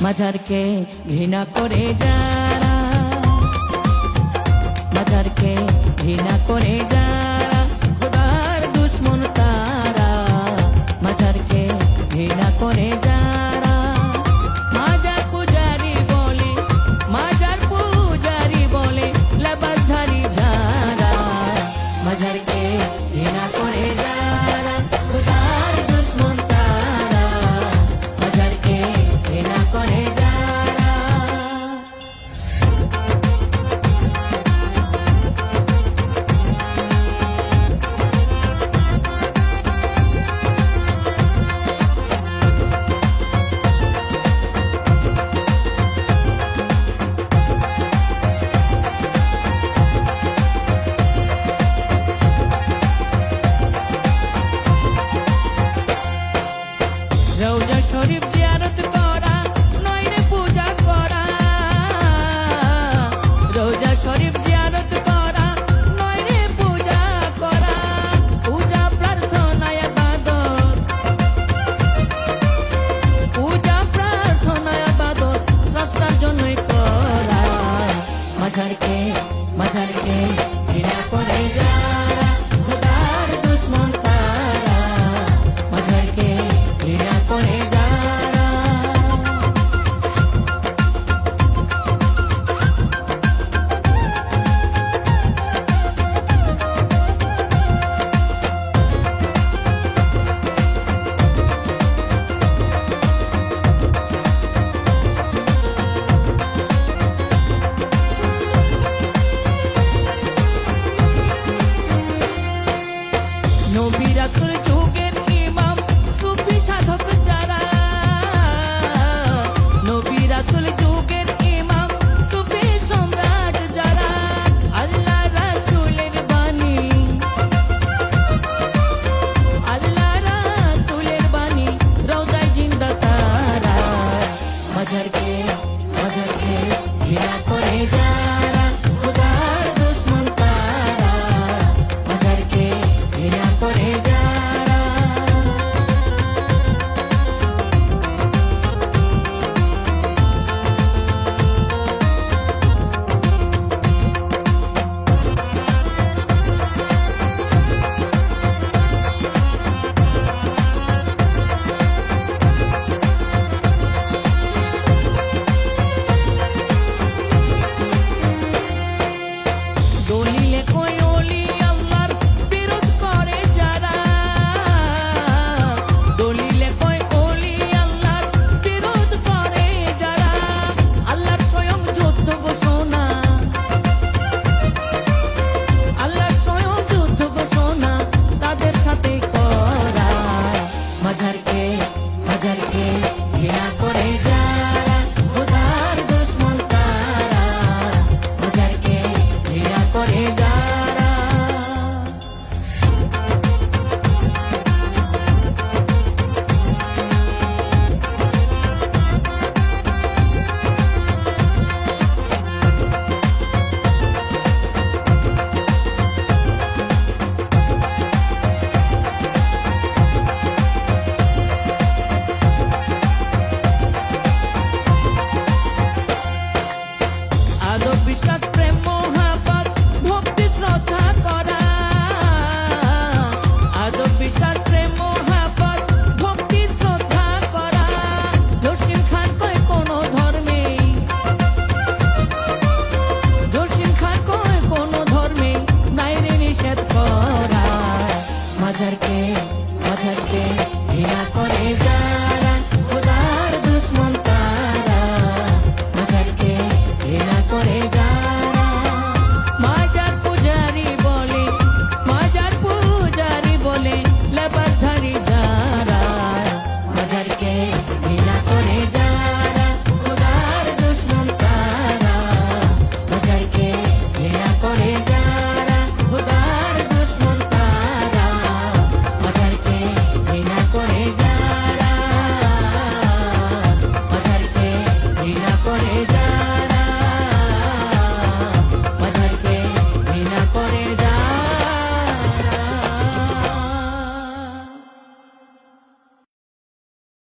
মাজারকে ঘৃণা করে যারা, মাজারকে ঘৃণা করে যারা খোদার দুশ্মন তারা, মাজারকে ঘৃণা করে যারা মাজার পূজারি বলে, মাজার পূজারি বলে লেবাসধারী যারা, মাজারকে ঘৃণা করে যারা খোদার দুশ্মন তারা, মাজারকে ঘৃণা করে যারা। রওজা শরীফ জিয়ারত করা নয় রে পূজা করা, রওজা শরীফ জিয়ারত করা নয় রে পূজা করা, পূজা প্রার্থনা ইবাদত, পূজা প্রার্থনা ইবাদত স্রষ্টার জন্যই করা, মাজারকে মাজারকে ঘৃণা করে যারা খোদার দুশ্মন তারা, মাজারকে ঘৃণা করে যারা। নবী রাসূল যুগের ইমাম সুফি সাধক যারা, নবী রাসূল যুগের ইমাম সুফি সম্রাট যারা, আল্লাহ রাসূলের বাণী, আল্লাহ রাসূলের বাণী রওজায় জিন্দা তারা, মাজারকে